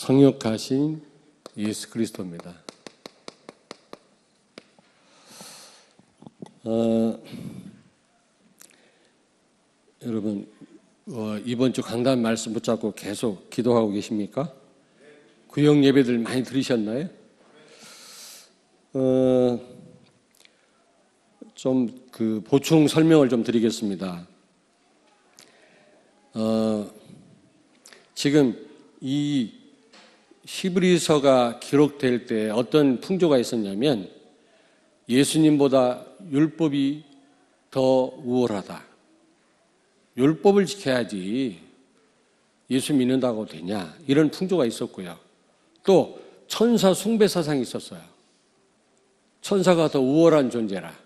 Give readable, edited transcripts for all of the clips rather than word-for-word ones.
성육하신 예수 그리스도입니다. 여러분 이번 주 강단 말씀 붙잡고 계속 기도하고 계십니까? 구역 예배들 많이 들으셨나요? 좀 그 보충 설명을 좀 드리겠습니다. 지금 이 히브리서가 기록될 때 어떤 풍조가 있었냐면 예수님보다 율법이 더 우월하다. 율법을 지켜야지 예수 믿는다고 되냐. 이런 풍조가 있었고요. 또 천사 숭배 사상이 있었어요. 천사가 더 우월한 존재라.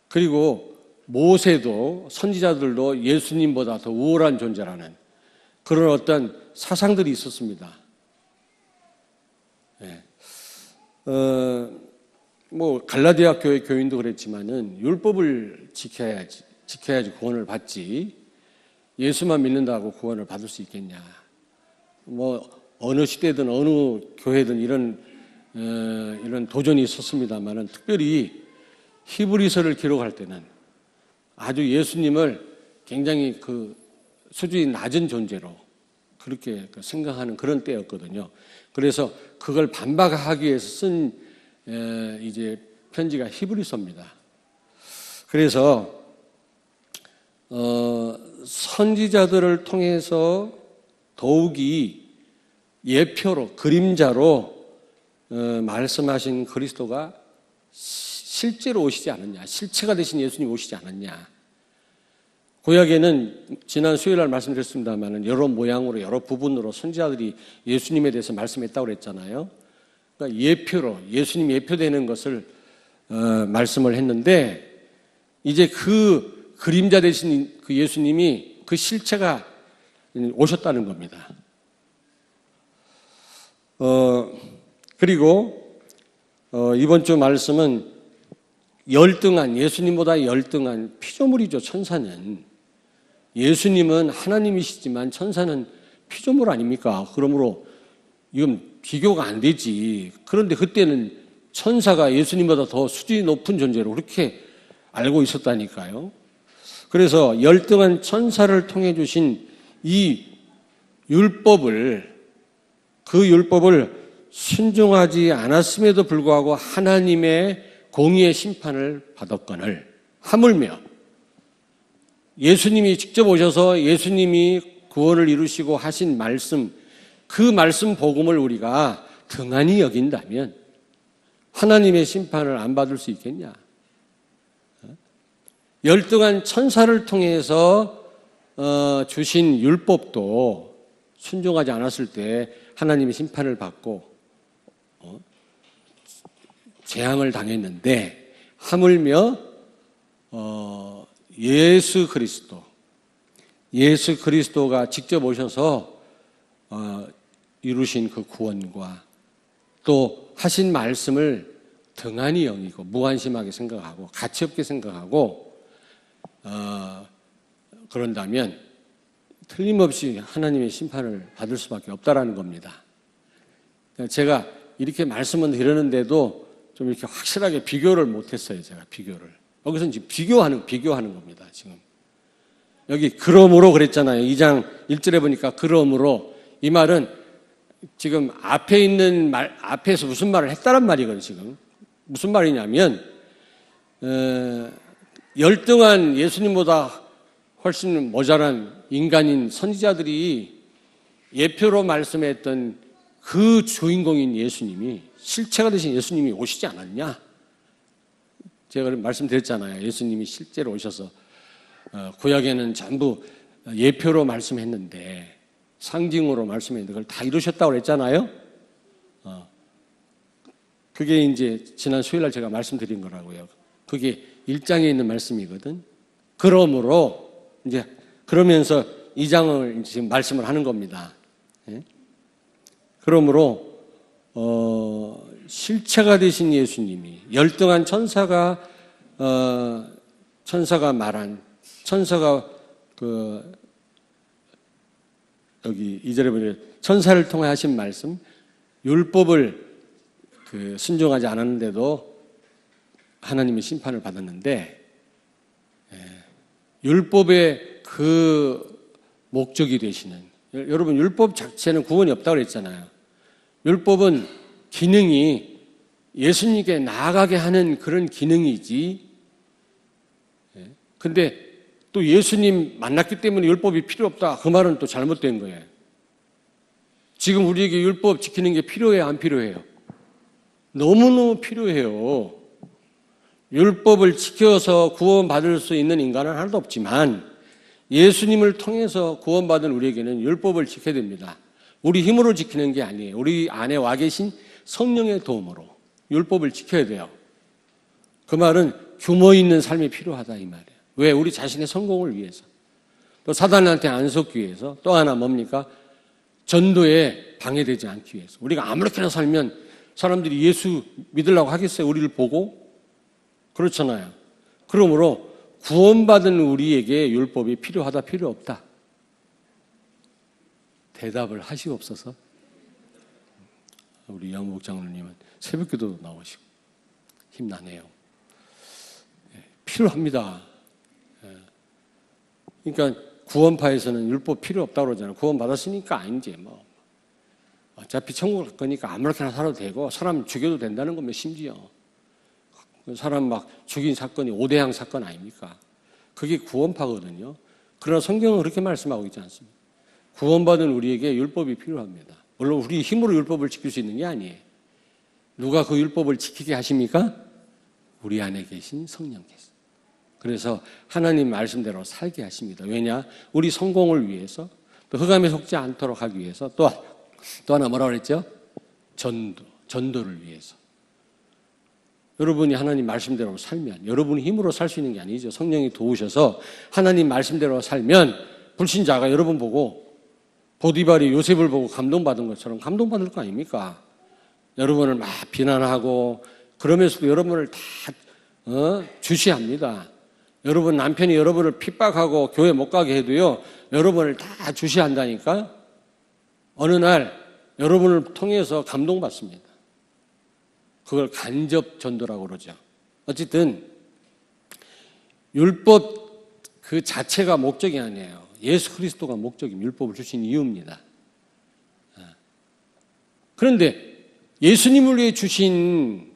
그리고 모세도 선지자들도 예수님보다 더 우월한 존재라는 그런 어떤 사상들이 있었습니다. 네. 갈라디아 교회 교인도 그랬지만은 율법을 지켜야지 구원을 받지 예수만 믿는다고 구원을 받을 수 있겠냐. 어느 시대든 어느 교회든 이런 도전이 있었습니다만은 특별히 히브리서를 기록할 때는 아주 예수님을 굉장히 그 수준이 낮은 존재로 그렇게 생각하는 그런 때였거든요. 그래서 그걸 반박하기 위해서 쓴 이제 편지가 히브리서입니다. 그래서 선지자들을 통해서 더욱이 예표로 그림자로 말씀하신 그리스도가 실제로 오시지 않았냐, 실체가 되신 예수님이 오시지 않았냐. 구약에는 지난 수요일 날 말씀드렸습니다만 여러 모양으로 여러 부분으로 선지자들이 예수님에 대해서 말씀했다고 그랬잖아요. 그러니까 예표로 예수님 예표되는 것을 말씀을 했는데 이제 그 그림자 되신 그 예수님이 그 실체가 오셨다는 겁니다. 그리고 이번 주 말씀은 예수님보다 열등한 피조물이죠. 천사는 예수님은 하나님이시지만 천사는 피조물 아닙니까? 그러므로 이건 비교가 안 되지. 그런데 그때는 천사가 예수님보다 더 수준이 높은 존재로 그렇게 알고 있었다니까요. 그래서 열등한 천사를 통해 주신 이 율법을 순종하지 않았음에도 불구하고 하나님의 공의의 심판을 받았거늘 하물며 예수님이 직접 오셔서 예수님이 구원을 이루시고 하신 말씀, 그 말씀 복음을 우리가 등한히 여긴다면 하나님의 심판을 안 받을 수 있겠냐? 열등한 천사를 통해서 주신 율법도 순종하지 않았을 때 하나님의 심판을 받고 재앙을 당했는데 하물며 예수 그리스도가 직접 오셔서 이루신 그 구원과 또 하신 말씀을 등한히 여기고 무관심하게 생각하고 가치없게 생각하고 그런다면 틀림없이 하나님의 심판을 받을 수밖에 없다라는 겁니다. 제가 이렇게 말씀은 드렸는데도 좀 이렇게 확실하게 비교를 못했어요. 제가 비교를. 여기서는 지금 비교하는 겁니다. 지금 여기 그러므로 그랬잖아요. 2장 1절에 보니까 그러므로 이 말은 지금 앞에 있는 말 앞에서 무슨 말을 했다란 말이거든요. 지금 무슨 말이냐면 열등한 예수님보다 훨씬 모자란 인간인 선지자들이 예표로 말씀했던 그 주인공인 예수님이 실체가 되신 예수님이 오시지 않았냐? 제가 말씀드렸잖아요. 예수님이 실제로 오셔서 구약에는 전부 예표로 말씀했는데 상징으로 말씀했는데 그걸 다 이루셨다고 그랬잖아요. 그게 이제 지난 수요일 날 제가 말씀드린 거라고요. 그게 1장에 있는 말씀이거든. 그러므로 이제 그러면서 2장을 지금 말씀을 하는 겁니다. 그러므로 실체가 되신 예수님이 열등한 천사가 말한 천사가 여기 2절에 보면 천사를 통해 하신 말씀, 율법을 순종하지 않았는데도 하나님의 심판을 받았는데, 율법의 그 목적이 되시는, 여러분 율법 자체는 구원이 없다고 그랬잖아요. 율법은 기능이 예수님께 나아가게 하는 그런 기능이지. 근데 또 예수님 만났기 때문에 율법이 필요 없다, 그 말은 또 잘못된 거예요. 지금 우리에게 율법 지키는 게 필요해요, 안 필요해요? 너무너무 필요해요. 율법을 지켜서 구원받을 수 있는 인간은 하나도 없지만 예수님을 통해서 구원받은 우리에게는 율법을 지켜야 됩니다. 우리 힘으로 지키는 게 아니에요. 우리 안에 와 계신 성령의 도움으로 율법을 지켜야 돼요. 그 말은 규모 있는 삶이 필요하다 이 말이에요. 왜? 우리 자신의 성공을 위해서, 또 사단한테 안 속기 위해서, 또 하나 뭡니까? 전도에 방해되지 않기 위해서. 우리가 아무렇게나 살면 사람들이 예수 믿으려고 하겠어요? 우리를 보고? 그렇잖아요. 그러므로 구원받은 우리에게 율법이 필요하다, 필요 없다? 대답을 하시옵소서. 우리 양목 장로님은 새벽기도 나오시고 힘나네요. 필요합니다. 그러니까 구원파에서는 율법 필요 없다고 그러잖아요. 구원받았으니까 이제 뭐 어차피 천국 갈 거니까 아무렇게나 살아도 되고 사람 죽여도 된다는 겁니다. 심지어 사람 막 죽인 사건이 5대양 사건 아닙니까? 그게 구원파거든요. 그러나 성경은 그렇게 말씀하고 있지 않습니다. 구원받은 우리에게 율법이 필요합니다. 물론 우리 힘으로 율법을 지킬 수 있는 게 아니에요. 누가 그 율법을 지키게 하십니까? 우리 안에 계신 성령께서. 그래서 하나님 말씀대로 살게 하십니다. 왜냐? 우리 성공을 위해서, 또 흑암에 속지 않도록 하기 위해서, 또 하나 뭐라고 그랬죠? 전도를 위해서. 여러분이 하나님 말씀대로 살면, 여러분이 힘으로 살 수 있는 게 아니죠. 성령이 도우셔서 하나님 말씀대로 살면 불신자가 여러분 보고 보디발이 요셉을 보고 감동받은 것처럼 감동받을 거 아닙니까? 여러분을 막 비난하고 그러면서도 여러분을 다 주시합니다. 여러분 남편이 여러분을 핍박하고 교회 못 가게 해도요, 여러분을 다 주시한다니까. 어느 날 여러분을 통해서 감동받습니다. 그걸 간접 전도라고 그러죠. 어쨌든 율법 그 자체가 목적이 아니에요. 예수 그리스도가 목적입니다. 율법을 주신 이유입니다. 그런데 예수님을 위해 주신,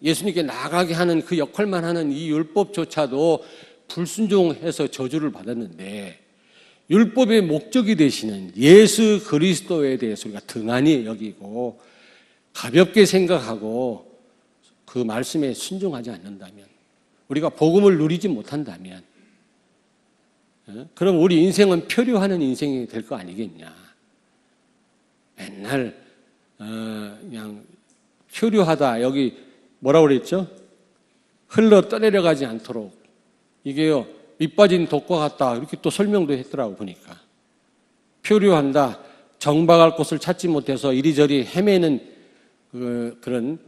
예수님께 나아가게 하는 그 역할만 하는 이 율법조차도 불순종해서 저주를 받았는데, 율법의 목적이 되시는 예수 그리스도에 대해서 우리가 등한히 여기고 가볍게 생각하고 그 말씀에 순종하지 않는다면, 우리가 복음을 누리지 못한다면, 그럼 우리 인생은 표류하는 인생이 될 거 아니겠냐. 맨날 그냥 표류하다, 여기 뭐라고 그랬죠? 흘러 떠내려가지 않도록. 이게요, 밑빠진 독과 같다, 이렇게 또 설명도 했더라고 보니까. 표류한다, 정박할 곳을 찾지 못해서 이리저리 헤매는 그런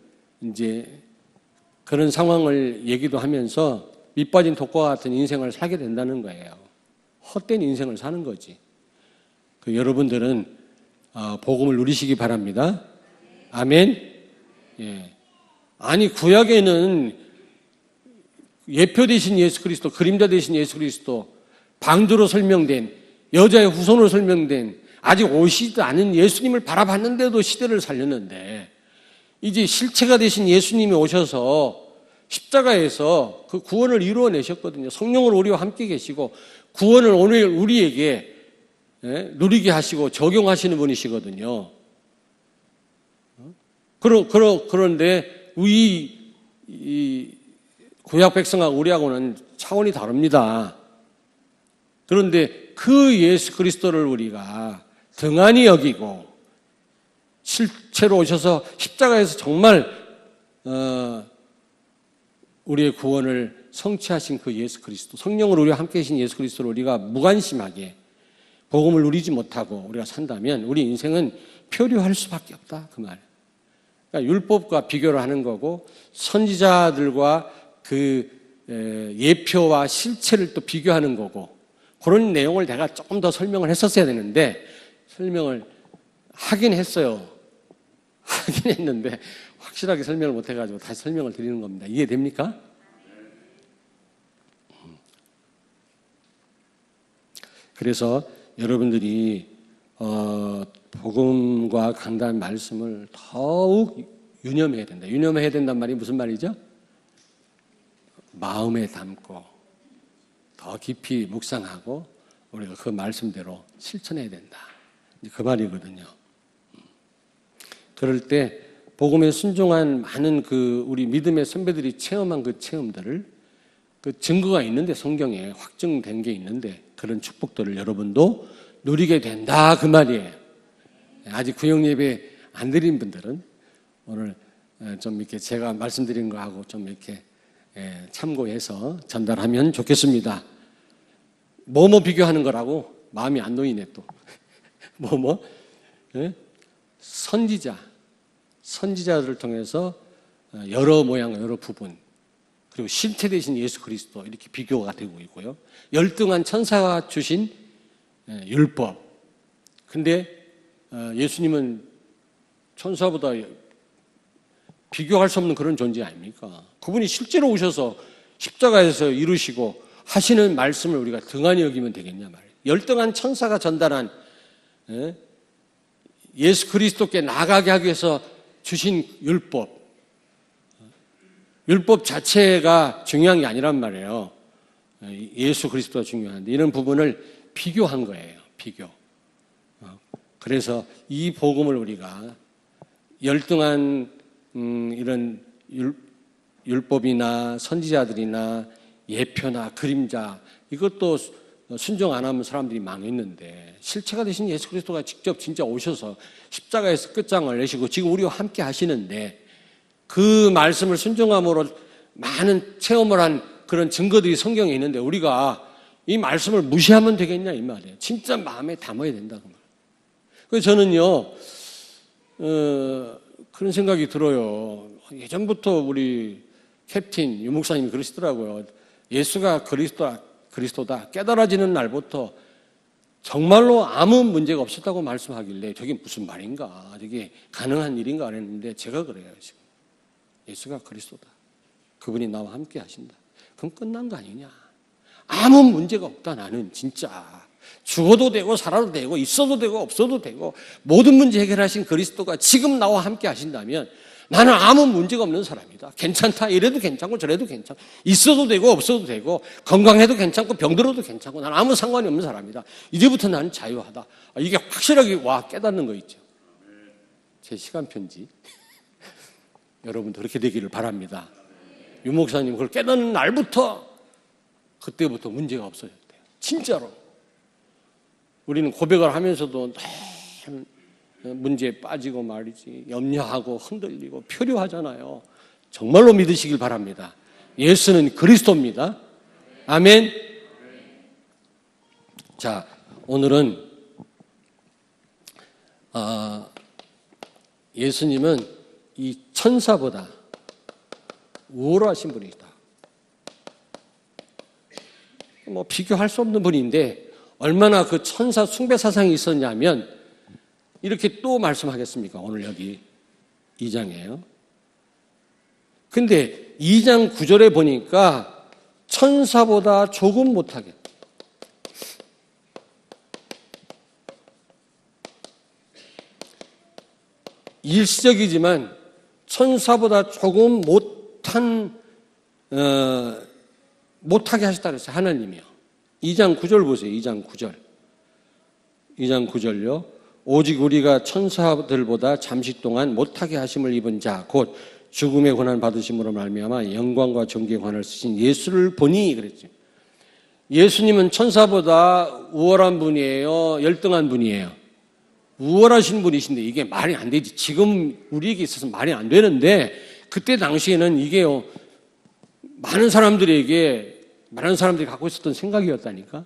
상황을 얘기도 하면서 밑빠진 독과 같은 인생을 살게 된다는 거예요. 헛된 인생을 사는 거지. 여러분들은 복음을 누리시기 바랍니다. 아멘. 예. 아니, 구약에는 예표 되신 예수 그리스도, 그림자 되신 예수 그리스도, 방주로 설명된, 여자의 후손으로 설명된, 아직 오시지도 않은 예수님을 바라봤는데도 시대를 살렸는데, 이제 실체가 되신 예수님이 오셔서 십자가에서 그 구원을 이루어내셨거든요. 성령으로 우리와 함께 계시고 구원을 오늘 우리에게 누리게 하시고 적용하시는 분이시거든요. 그런데 이 구약 백성하고 우리하고는 차원이 다릅니다. 그런데 그 예수 그리스도를 우리가 등한히 여기고 실체로 오셔서 십자가에서 정말 우리의 구원을 성취하신 그 예수 그리스도, 성령으로 우리와 함께 계신 예수 그리스도를 우리가 무관심하게 복음을 누리지 못하고 우리가 산다면 우리 인생은 표류할 수밖에 없다, 그 말. 그러니까 율법과 비교를 하는 거고, 선지자들과 그 예표와 실체를 또 비교하는 거고, 그런 내용을 내가 조금 더 설명을 했었어야 되는데 설명을 하긴 했어요. 하긴 했는데 확실하게 설명을 못 해가지고 다시 설명을 드리는 겁니다. 이해됩니까? 그래서 여러분들이 복음과 강단 말씀을 더욱 유념해야 된다. 유념해야 된단 말이 무슨 말이죠? 마음에 담고 더 깊이 묵상하고 우리가 그 말씀대로 실천해야 된다. 그 말이거든요. 그럴 때 복음에 순종한 많은 우리 믿음의 선배들이 체험한 그 체험들을 그 증거가 있는데 성경에 확증된 게 있는데 그런 축복들을 여러분도 누리게 된다 그 말이에요. 아직 구역 예배 안 드린 분들은 오늘 좀 이렇게 제가 말씀드린 거하고 좀 이렇게 참고해서 전달하면 좋겠습니다. 뭐뭐 비교하는 거라고 마음이 안 놓이네 또. 선지자들을 통해서 여러 모양 여러 부분 그리고 실체 되신 예수 그리스도 이렇게 비교가 되고 있고요. 열등한 천사가 주신 율법. 근데 예수님은 천사보다 비교할 수 없는 그런 존재 아닙니까? 그분이 실제로 오셔서 십자가에서 이루시고 하시는 말씀을 우리가 등한히 여기면 되겠냐 말이에요. 열등한 천사가 전달한 예수 그리스도께 나가게 하기 위해서 주신 율법 자체가 중요한 게 아니란 말이에요. 예수 그리스도가 중요한데 이런 부분을 비교한 거예요. 비교. 그래서 이 복음을 우리가 열등한 이런 율법이나 선지자들이나 예표나 그림자 이것도 순종 안 하면 사람들이 망했는데 실체가 되신 예수 그리스도가 직접 진짜 오셔서 십자가에서 끝장을 내시고 지금 우리와 함께 하시는데 그 말씀을 순종함으로 많은 체험을 한 그런 증거들이 성경에 있는데 우리가 이 말씀을 무시하면 되겠냐 이 말이에요. 진짜 마음에 담아야 된다 그 말이에요. 그래서 저는요 그런 생각이 들어요. 예전부터 우리 캡틴 유 목사님이 그러시더라고요. 예수가 그리스도다 깨달아지는 날부터 정말로 아무 문제가 없었다고 말씀하길래 저게 무슨 말인가, 저게 가능한 일인가 그랬는데 제가 그래요. 지금 예수가 그리스도다, 그분이 나와 함께 하신다, 그럼 끝난 거 아니냐. 아무 문제가 없다. 나는 진짜 죽어도 되고 살아도 되고 있어도 되고 없어도 되고 모든 문제 해결하신 그리스도가 지금 나와 함께 하신다면 나는 아무 문제가 없는 사람이다. 괜찮다. 이래도 괜찮고 저래도 괜찮고 있어도 되고 없어도 되고 건강해도 괜찮고 병들어도 괜찮고 나는 아무 상관이 없는 사람이다. 이제부터 나는 자유하다. 이게 확실하게 깨닫는 거 있죠. 제 시간 편지 여러분도 그렇게 되기를 바랍니다. 유 목사님 그걸 깨닫는 날부터 그때부터 문제가 없어졌대요. 진짜로. 우리는 고백을 하면서도 문제에 빠지고 말이지 염려하고 흔들리고 표류하잖아요. 정말로 믿으시길 바랍니다. 예수는 그리스도입니다. 아멘. 자, 오늘은 예수님은 이 천사보다 우월하신 분이다. 비교할 수 없는 분인데 얼마나 그 천사 숭배 사상이 있었냐면 이렇게 또 말씀하겠습니까? 오늘 여기 2장이에요. 근데 2장 9절에 보니까 천사보다 조금 못하게, 일시적이지만 천사보다 조금 못하게 하셨다 그랬어요. 하나님이요. 2장 9절 보세요. 2장 9절. 2장 9절요. 오직 우리가 천사들보다 잠시 동안 못하게 하심을 입은 자 곧 죽음의 고난 받으심으로 말미암아 영광과 존귀의 관을 쓰신 예수를 보니 그랬죠. 예수님은 천사보다 우월한 분이에요? 열등한 분이에요? 우월하신 분이신데 이게 말이 안 되지. 지금 우리에게 있어서 말이 안 되는데 그때 당시에는 이게요 많은 사람들이 갖고 있었던 생각이었다니까.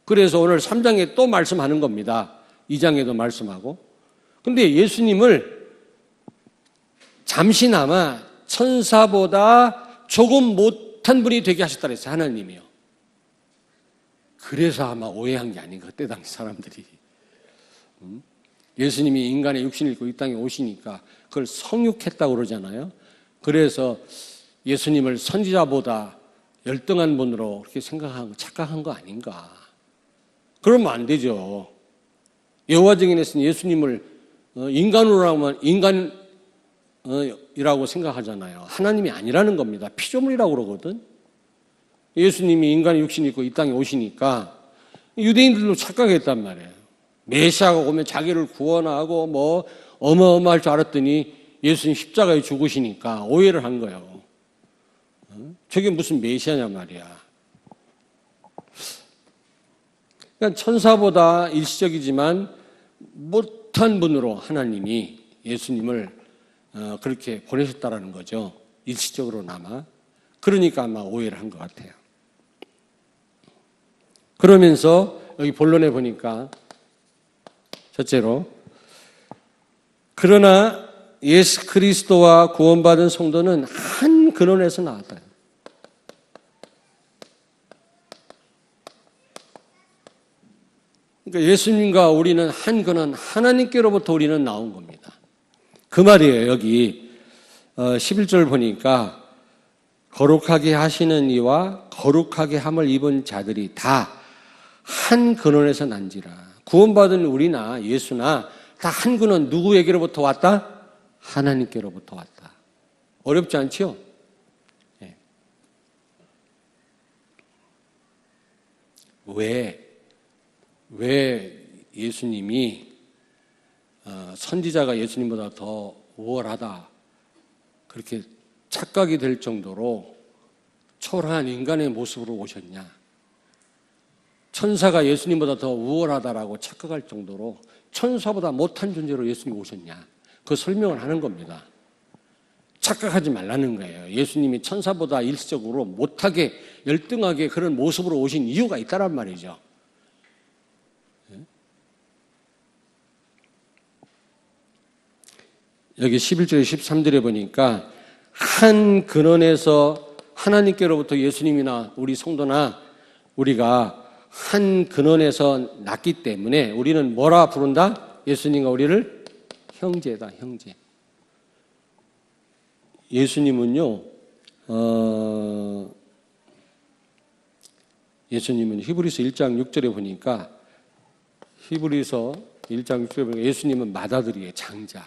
그래서 오늘 3장에 또 말씀하는 겁니다. 2장에도 말씀하고. 근데 예수님을 잠시나마 천사보다 조금 못한 분이 되게 하셨다 그랬어요. 하나님이요. 그래서 아마 오해한 게 아닌가, 그때 당시 사람들이. 예수님이 인간의 육신을 입고 이 땅에 오시니까 그걸 성육했다고 그러잖아요. 그래서 예수님을 선지자보다 열등한 분으로 그렇게 생각하고 착각한 거 아닌가. 그러면 안 되죠. 여호와 증인에서는 예수님을 인간으로라면 인간이라고 생각하잖아요. 하나님이 아니라는 겁니다. 피조물이라고 그러거든. 예수님이 인간의 육신을 입고 이 땅에 오시니까 유대인들도 착각했단 말이에요. 메시아가 오면 자기를 구원하고 뭐 어마어마할 줄 알았더니 예수님 십자가에 죽으시니까 오해를 한 거예요. 저게 무슨 메시아냐 말이야. 그러니까 천사보다 일시적이지만 못한 분으로 하나님이 예수님을 그렇게 보내셨다라는 거죠. 일시적으로나마. 그러니까 아마 오해를 한 것 같아요. 그러면서 여기 본론에 보니까 첫째로, 그러나 예수 그리스도와 구원받은 성도는 한 근원에서 나왔다. 그러니까 예수님과 우리는 한 근원, 하나님께로부터 우리는 나온 겁니다. 그 말이에요. 여기 11절 보니까 거룩하게 하시는 이와 거룩하게 함을 입은 자들이 다 한 근원에서 난지라. 구원받은 우리나 예수나 다 한 근원, 누구에게로부터 왔다? 하나님께로부터 왔다. 어렵지 않죠? 네. 왜 예수님이 선지자가 예수님보다 더 우월하다, 그렇게 착각이 될 정도로 초라한 인간의 모습으로 오셨냐? 천사가 예수님보다 더 우월하다라고 착각할 정도로 천사보다 못한 존재로 예수님이 오셨냐? 그 설명을 하는 겁니다. 착각하지 말라는 거예요. 예수님이 천사보다 일시적으로 못하게, 열등하게 그런 모습으로 오신 이유가 있다란 말이죠. 여기 11절에 13절에 보니까 한 근원에서 하나님께로부터 예수님이나 우리 성도나 우리가 한 근원에서 났기 때문에 우리는 뭐라 부른다? 예수님과 우리를 형제다, 형제. 예수님은요, 예수님은 히브리서 1장 6절에 보니까, 히브리서 1장 6절에 보니까 예수님은 맏아들이에요, 장자.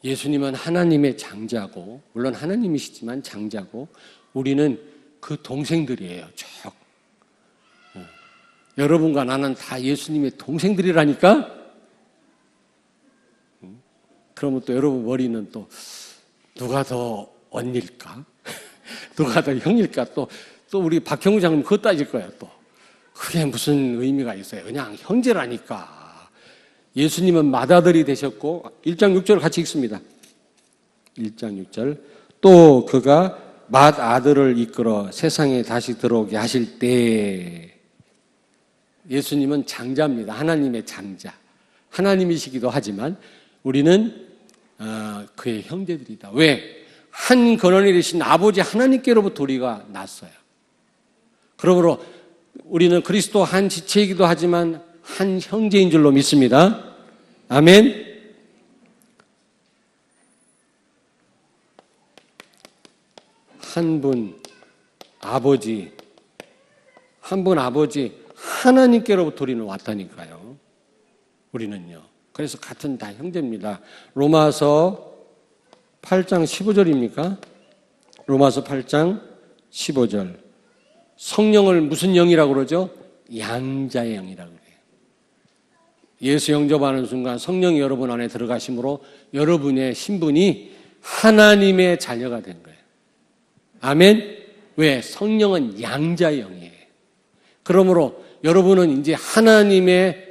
예수님은 하나님의 장자고, 물론 하나님이시지만 장자고, 우리는 그 동생들이에요, 쭉. 여러분과 나는 다 예수님의 동생들이라니까? 그러면 또 여러분 머리는 또 누가 더 언니일까? 누가 더 형일까? 또 우리 박형우 장님 그거 따질 거예요, 또. 그게 무슨 의미가 있어요? 그냥 형제라니까. 예수님은 맏아들이 되셨고, 1장 6절 같이 읽습니다. 1장 6절. 또 그가 맏아들을 이끌어 세상에 다시 들어오게 하실 때, 예수님은 장자입니다. 하나님의 장자. 하나님이시기도 하지만 우리는 그의 형제들이다. 왜? 한 근원이 되신 아버지 하나님께로부터 우리가 났어요. 그러므로 우리는 그리스도 한 지체이기도 하지만 한 형제인 줄로 믿습니다. 아멘. 한 분 아버지, 하나님께로부터 우리는 왔다니까요. 우리는요. 그래서 같은 다 형제입니다. 로마서 8장 15절입니까? 로마서 8장 15절. 성령을 무슨 영이라고 그러죠? 양자의 영이라고 그래요. 예수 영접하는 순간 성령이 여러분 안에 들어가심으로 여러분의 신분이 하나님의 자녀가 된 거예요. 아멘? 왜? 성령은 양자의 영이에요. 그러므로 여러분은 이제 하나님의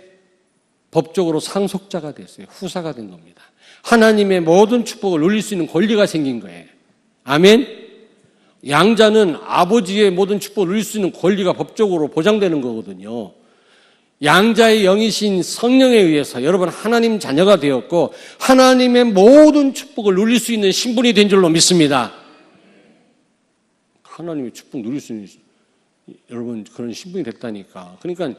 법적으로 상속자가 됐어요. 후사가 된 겁니다. 하나님의 모든 축복을 누릴 수 있는 권리가 생긴 거예요. 아멘? 양자는 아버지의 모든 축복을 누릴 수 있는 권리가 법적으로 보장되는 거거든요. 양자의 영이신 성령에 의해서 여러분 하나님 자녀가 되었고 하나님의 모든 축복을 누릴 수 있는 신분이 된 줄로 믿습니다. 하나님의 축복 누릴 수 있는 여러분 그런 신분이 됐다니까. 그러니까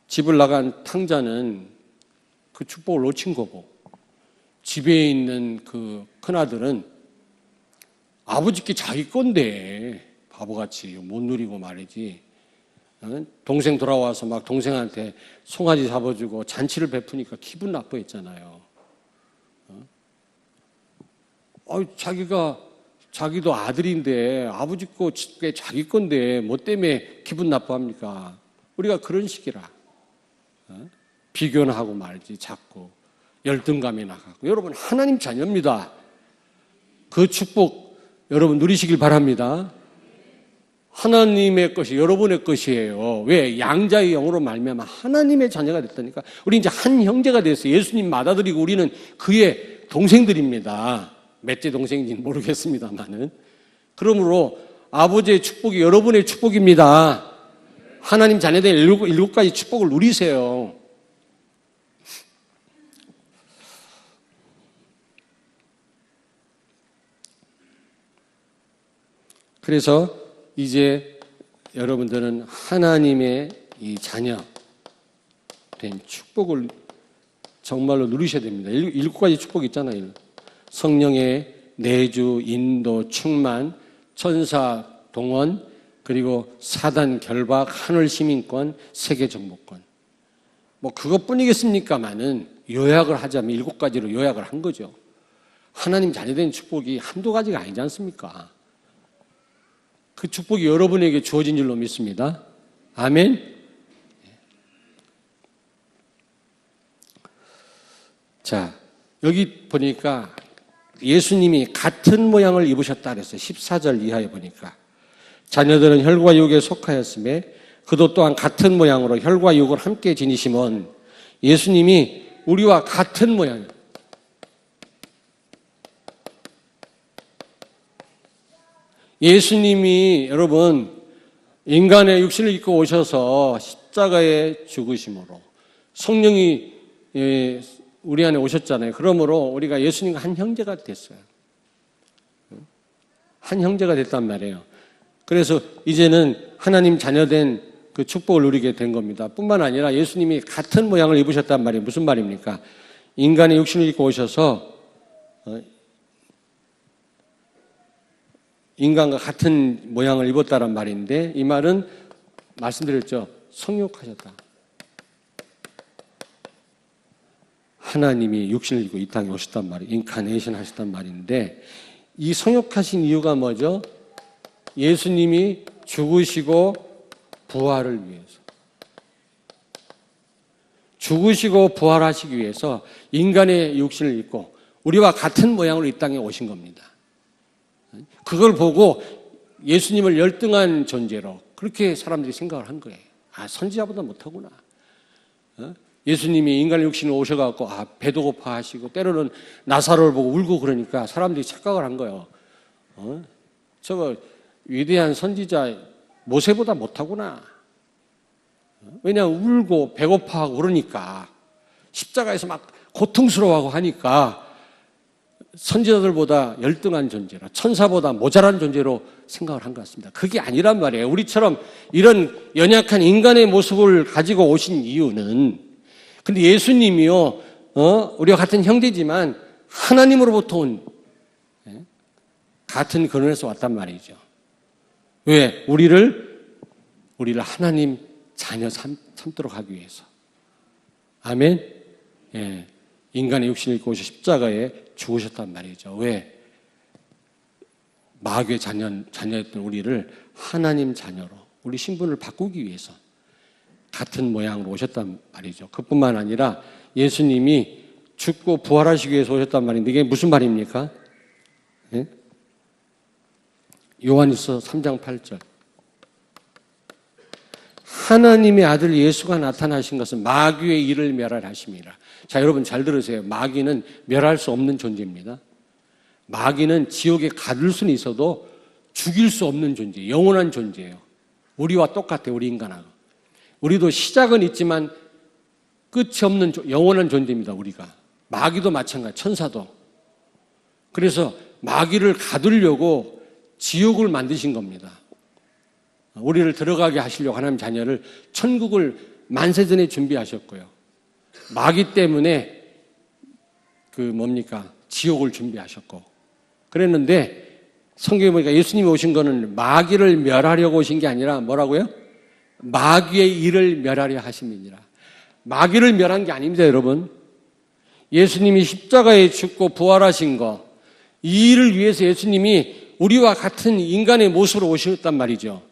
집을 나간 탕자는 그 축복을 놓친 거고, 집에 있는 그 큰아들은 아버지께 자기 건데 바보같이 못 누리고 말이지. 동생 돌아와서 막 동생한테 송아지 잡아주고 잔치를 베푸니까 기분 나빠했잖아요. 자기도 아들인데 아버지 게 자기 건데 뭐 때문에 기분 나빠합니까? 우리가 그런 식이라. 비교는 하고 말지 자꾸 열등감이 나가고. 여러분 하나님 자녀입니다. 그 축복 여러분 누리시길 바랍니다. 하나님의 것이 여러분의 것이에요. 왜? 양자의 영으로 말미암아 하나님의 자녀가 됐다니까. 우리 이제 한 형제가 됐어요. 예수님 맏아들이고 우리는 그의 동생들입니다. 몇째 동생인지는 모르겠습니다만은. 그러므로 아버지의 축복이 여러분의 축복입니다. 하나님 자녀된 일곱 가지 축복을 누리세요. 그래서 이제 여러분들은 하나님의 이 자녀 된 축복을 정말로 누리셔야 됩니다. 일곱 가지 축복 있잖아요. 성령의 내주, 인도, 충만, 천사 동원, 그리고 사단 결박, 하늘 시민권, 세계 정복권. 뭐 그것뿐이겠습니까마는 요약을 하자면 일곱 가지로 요약을 한 거죠. 하나님 자녀된 축복이 한두 가지가 아니지 않습니까? 그 축복이 여러분에게 주어진 줄로 믿습니다. 아멘. 자, 여기 보니까 예수님이 같은 모양을 입으셨다 그랬어요. 14절 이하에 보니까. 자녀들은 혈과 육에 속하였음에 그도 또한 같은 모양으로 혈과 육을 함께 지니심은 예수님이 우리와 같은 모양. 예수님이 여러분 인간의 육신을 입고 오셔서 십자가에 죽으심으로 성령이 우리 안에 오셨잖아요. 그러므로 우리가 예수님과 한 형제가 됐어요. 한 형제가 됐단 말이에요. 그래서 이제는 하나님 자녀된 그 축복을 누리게 된 겁니다. 뿐만 아니라 예수님이 같은 모양을 입으셨단 말이에요. 무슨 말입니까? 인간의 육신을 입고 오셔서 인간과 같은 모양을 입었다란 말인데, 이 말은 말씀드렸죠. 성육하셨다. 하나님이 육신을 입고 이 땅에 오셨단 말이에요. 인카네이션 하셨단 말인데, 이 성육하신 이유가 뭐죠? 예수님이 죽으시고 부활을 위해서, 죽으시고 부활하시기 위해서 인간의 육신을 입고 우리와 같은 모양으로 이 땅에 오신 겁니다. 그걸 보고 예수님을 열등한 존재로 그렇게 사람들이 생각을 한 거예요. 아, 선지자보다 못하구나. 예수님이 인간의 육신으로 오셔갖고 배도 고파하시고 때로는 나사로를 보고 울고 그러니까 사람들이 착각을 한 거예요. 저거 위대한 선지자 모세보다 못하구나. 왜냐하면 울고 배고파하고 그러니까, 십자가에서 막 고통스러워하고 하니까 선지자들보다 열등한 존재로, 천사보다 모자란 존재로 생각을 한 것 같습니다. 그게 아니란 말이에요. 우리처럼 이런 연약한 인간의 모습을 가지고 오신 이유는, 근데 예수님이요, 우리와 같은 형제지만 하나님으로부터 온 같은 근원에서 왔단 말이죠. 왜? 우리를 하나님 자녀 삼도록 하기 위해서. 아멘? 예. 인간의 육신을 입고 오셔 십자가에 죽으셨단 말이죠. 왜? 마귀의 자녀였던 우리를 하나님 자녀로, 우리 신분을 바꾸기 위해서 같은 모양으로 오셨단 말이죠. 그뿐만 아니라 예수님이 죽고 부활하시기 위해서 오셨단 말인데, 이게 무슨 말입니까? 예? 요한일서 3장 8절. 하나님의 아들 예수가 나타나신 것은 마귀의 일을 멸하심이라. 자, 여러분 잘 들으세요. 마귀는 멸할 수 없는 존재입니다. 마귀는 지옥에 가둘 수는 있어도 죽일 수 없는 존재, 영원한 존재예요. 우리와 똑같아요. 우리 인간하고. 우리도 시작은 있지만 끝이 없는 영원한 존재입니다. 우리가. 마귀도 마찬가지, 천사도. 그래서 마귀를 가두려고 지옥을 만드신 겁니다. 우리를 들어가게 하시려고 하나님 자녀를 천국을 만세전에 준비하셨고요. 마귀 때문에 지옥을 준비하셨고 그랬는데 성경에 보니까 예수님이 오신 거는 마귀를 멸하려고 오신 게 아니라 뭐라고요? 마귀의 일을 멸하려 하심이니라. 마귀를 멸한 게 아닙니다, 여러분. 예수님이 십자가에 죽고 부활하신 거, 이 일을 위해서 예수님이 우리와 같은 인간의 모습으로 오셨단 말이죠.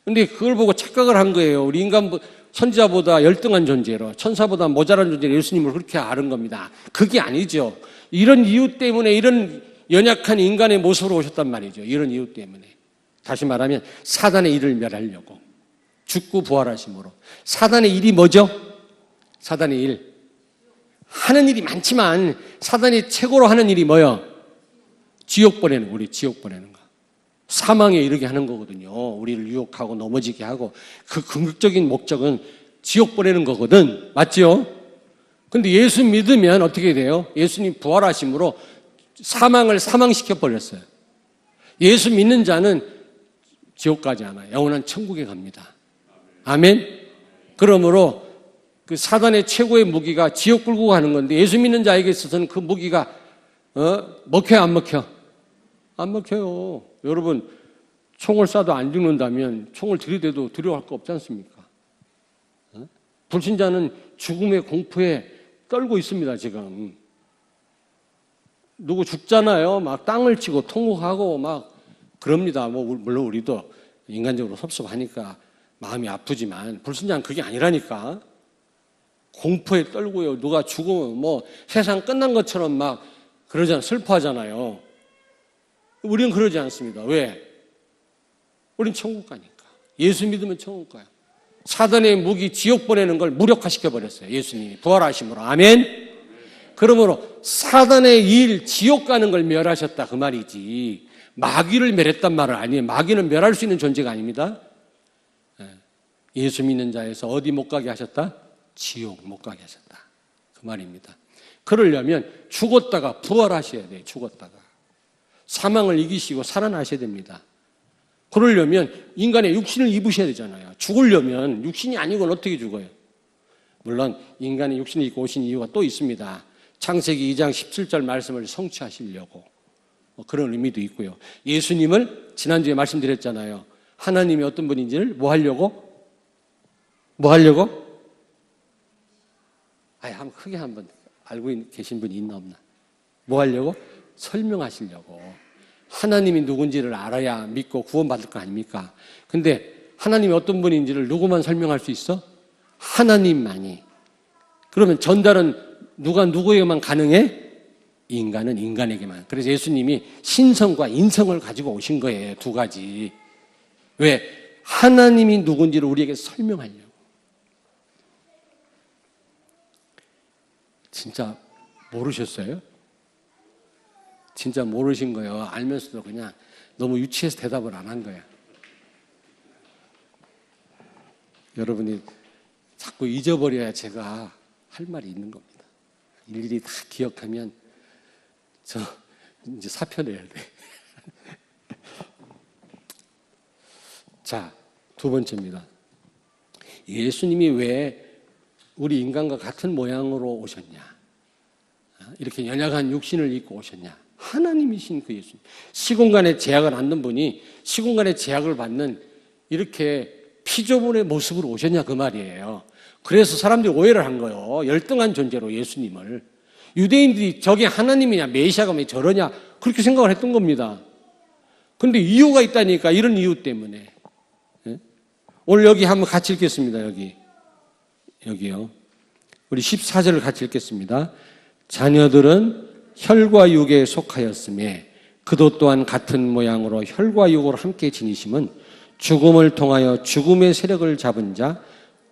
근데 그걸 보고 착각을 한 거예요. 우리 인간 선지자보다 열등한 존재로, 천사보다 모자란 존재로 예수님을 그렇게 아는 겁니다. 그게 아니죠. 이런 이유 때문에 이런 연약한 인간의 모습으로 오셨단 말이죠. 이런 이유 때문에. 다시 말하면 사단의 일을 멸하려고. 죽고 부활하심으로. 사단의 일이 뭐죠? 사단의 일. 하는 일이 많지만 사단이 최고로 하는 일이 뭐예요? 지옥 보내는 거, 우리 지옥 보내는 거. 사망에 이르게 하는 거거든요. 우리를 유혹하고 넘어지게 하고 그 궁극적인 목적은 지옥 보내는 거거든. 맞지요? 근데 예수 믿으면 어떻게 돼요? 예수님 부활하심으로 사망을 사망시켜 버렸어요. 예수 믿는 자는 지옥 가지 않아요. 영원한 천국에 갑니다. 아멘? 그러므로 그 사단의 최고의 무기가 지옥 끌고 가는 건데 예수 믿는 자에게 있어서는 그 무기가 먹혀요, 안 먹혀? 안 먹혀요. 여러분, 총을 쏴도 안 죽는다면 총을 들이대도 두려워할 거 없지 않습니까? 불신자는 죽음의 공포에 떨고 있습니다, 지금. 누구 죽잖아요. 막 땅을 치고 통곡하고 막 그럽니다. 물론 우리도 인간적으로 섭섭하니까 마음이 아프지만 불신자는 그게 아니라니까. 공포에 떨고요. 누가 죽으면 세상 끝난 것처럼 막 그러잖아요. 슬퍼하잖아요. 우리는 그러지 않습니다. 왜? 우린 천국 가니까. 예수 믿으면 천국 가요. 사단의 무기 지옥 보내는 걸 무력화시켜버렸어요. 예수님이 부활하심으로. 아멘? 그러므로 사단의 일, 지옥 가는 걸 멸하셨다 그 말이지. 마귀를 멸했단 말은 아니에요. 마귀는 멸할 수 있는 존재가 아닙니다. 예수 믿는 자에서 어디 못 가게 하셨다? 지옥 못 가게 하셨다. 그 말입니다. 그러려면 죽었다가 부활하셔야 돼요. 죽었다가. 사망을 이기시고 살아나셔야 됩니다. 그러려면 인간의 육신을 입으셔야 되잖아요. 죽으려면 육신이 아니고는 어떻게 죽어요? 물론 인간의 육신을 입고 오신 이유가 또 있습니다. 창세기 2장 17절 말씀을 성취하시려고 그런 의미도 있고요. 예수님을 지난주에 말씀드렸잖아요. 하나님이 어떤 분인지를 뭐 하려고? 한번 크게 한번 알고 계신 분이 있나 없나? 뭐 하려고? 설명하시려고. 하나님이 누군지를 알아야 믿고 구원받을 거 아닙니까? 근데 하나님이 어떤 분인지를 누구만 설명할 수 있어? 하나님만이. 그러면 전달은 누가 누구에게만 가능해? 인간은 인간에게만. 그래서 예수님이 신성과 인성을 가지고 오신 거예요. 두 가지. 왜? 하나님이 누군지를 우리에게 설명하려고. 진짜 모르셨어요? 진짜 모르신 거예요. 알면서도 그냥 너무 유치해서 대답을 안 한 거예요. 여러분이 자꾸 잊어버려야 제가 할 말이 있는 겁니다. 일일이 다 기억하면 저 이제 사표 내야 돼. 자, 두 번째입니다. 예수님이 왜 우리 인간과 같은 모양으로 오셨냐? 이렇게 연약한 육신을 입고 오셨냐? 하나님이신 그 예수님. 시공간에 제약을 않는 분이 시공간에 제약을 받는 이렇게 피조물의 모습으로 오셨냐 그 말이에요. 그래서 사람들이 오해를 한 거예요. 열등한 존재로 예수님을. 유대인들이 저게 하나님이냐 메시아가 왜 저러냐 그렇게 생각을 했던 겁니다. 그런데 이유가 있다니까. 이런 이유 때문에. 오늘 여기 한번 같이 읽겠습니다. 여기요. 우리 14절을 같이 읽겠습니다. 자녀들은 혈과 육에 속하였음에 그도 또한 같은 모양으로 혈과 육으로 함께 지니심은 죽음을 통하여 죽음의 세력을 잡은 자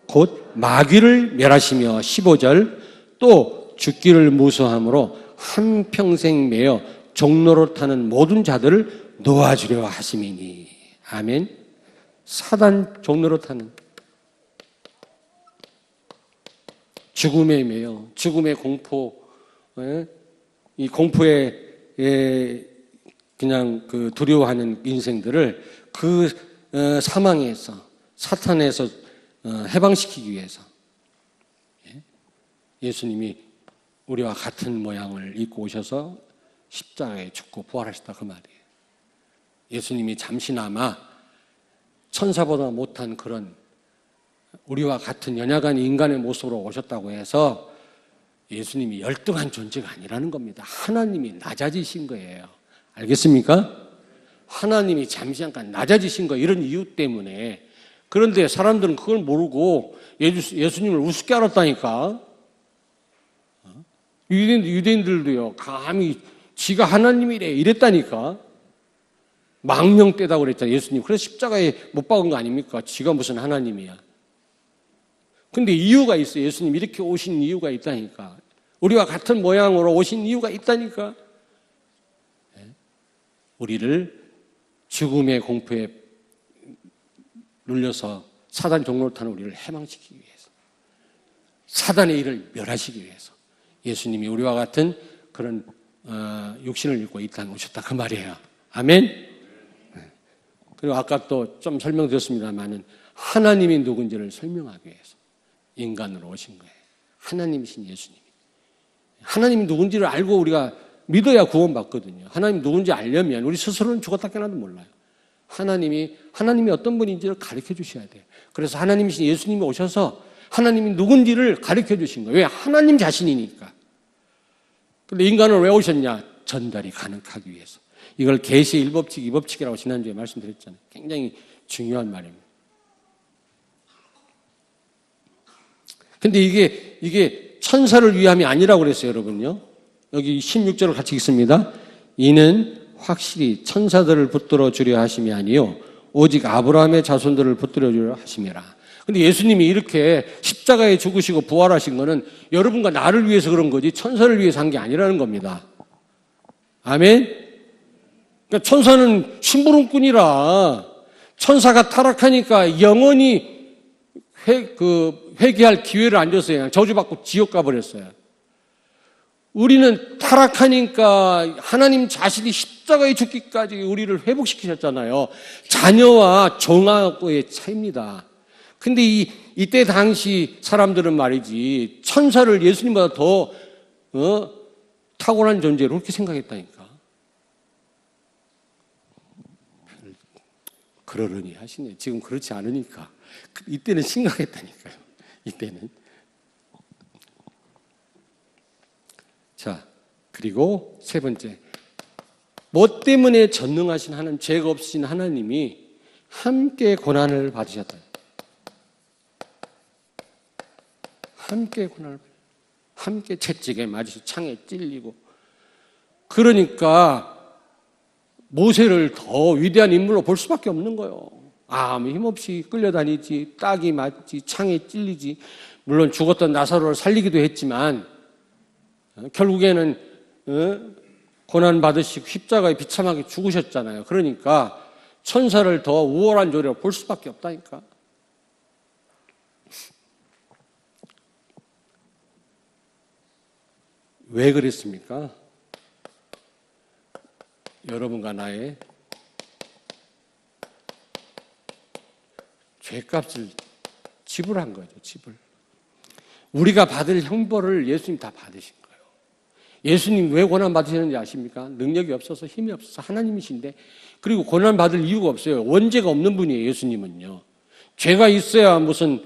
곧 마귀를 멸하시며 15절 또 죽기를 무서함으로 한평생 매여 종로로 타는 모든 자들을 놓아주려 하심이니. 아멘. 사단 종로로 타는 죽음에 매여 죽음의 공포, 이 공포에 그냥 그 두려워하는 인생들을 그 사망에서, 사탄에서 해방시키기 위해서 예수님이 우리와 같은 모양을 입고 오셔서 십자가에 죽고 부활하셨다 그 말이에요. 예수님이 잠시나마 천사보다 못한 그런 우리와 같은 연약한 인간의 모습으로 오셨다고 해서 예수님이 열등한 존재가 아니라는 겁니다. 하나님이 낮아지신 거예요. 알겠습니까? 하나님이 잠시 잠깐 낮아지신 거 이런 이유 때문에. 그런데 사람들은 그걸 모르고 예수님을 우습게 알았다니까. 유대인들도요, 감히 지가 하나님이래 이랬다니까. 망령되다고 그랬잖아요, 예수님. 그래서 십자가에 못 박은 거 아닙니까? 지가 무슨 하나님이야. 근데 이유가 있어요. 예수님 이렇게 오신 이유가 있다니까. 우리와 같은 모양으로 오신 이유가 있다니까. 우리를 죽음의 공포에 눌려서 사단 종로를 타는 우리를 해방시키기 위해서, 사단의 일을 멸하시기 위해서 예수님이 우리와 같은 그런 육신을 입고 이 땅에 오셨다 그 말이에요. 아멘. 그리고 아까 또 좀 설명드렸습니다만은 하나님이 누군지를 설명하기 위해서 인간으로 오신 거예요. 하나님이신 예수님이. 하나님이 누군지를 알고 우리가 믿어야 구원받거든요. 하나님 누군지 알려면 우리 스스로는 죽었다 깨어나도 몰라요. 하나님이 어떤 분인지를 가르쳐 주셔야 돼요. 그래서 하나님이신 예수님이 오셔서 하나님이 누군지를 가르쳐 주신 거예요. 왜? 하나님 자신이니까. 근데 인간은 왜 오셨냐? 전달이 가능하기 위해서. 이걸 계시 1법칙, 2법칙이라고 지난주에 말씀드렸잖아요. 굉장히 중요한 말입니다. 근데 이게 천사를 위함이 아니라고 그랬어요, 여러분요. 여기 16절을 같이 읽습니다. 이는 확실히 천사들을 붙들어 주려 하심이 아니요 오직 아브라함의 자손들을 붙들어 주려 하심이라. 근데 예수님이 이렇게 십자가에 죽으시고 부활하신 거는 여러분과 나를 위해서 그런 거지 천사를 위해서 한 게 아니라는 겁니다. 아멘? 그러니까 천사는 심부름꾼이라 천사가 타락하니까 영원히 회개할 기회를 안 줬어요. 그냥 저주받고 지옥 가버렸어요. 우리는 타락하니까 하나님 자신이 십자가에 죽기까지 우리를 회복시키셨잖아요. 자녀와 종하고의 차이입니다. 근데 이때 당시 사람들은 말이지 천사를 예수님보다 더 탁월한 존재로 그렇게 생각했다니까. 그러려니 하시네. 지금 그렇지 않으니까. 이때는 심각했다니까요. 이때는. 자, 그리고 세 번째. 뭐 때문에 전능하신 하나님, 죄가 없으신 하나님이 함께 고난을 받으셨다. 함께 고난을 받으셨다. 함께 채찍에 맞으시고 창에 찔리고. 그러니까 모세를 더 위대한 인물로 볼 수밖에 없는 거예요. 아무 힘없이 끌려다니지, 딱이 맞지, 창에 찔리지. 물론 죽었던 나사로를 살리기도 했지만 결국에는 고난받으시고 십자가에 비참하게 죽으셨잖아요. 그러니까 천사를 더 우월한 존재로 볼 수밖에 없다니까. 왜 그랬습니까? 여러분과 나의 죄값을 지불한 거죠. 지불. 우리가 받을 형벌을 예수님 다 받으신 거예요. 예수님 왜 고난 받으셨는지 아십니까? 능력이 없어서 힘이 없어서 하나님이신데, 그리고 고난 받을 이유가 없어요. 원죄가 없는 분이에요. 예수님은요. 죄가 있어야 무슨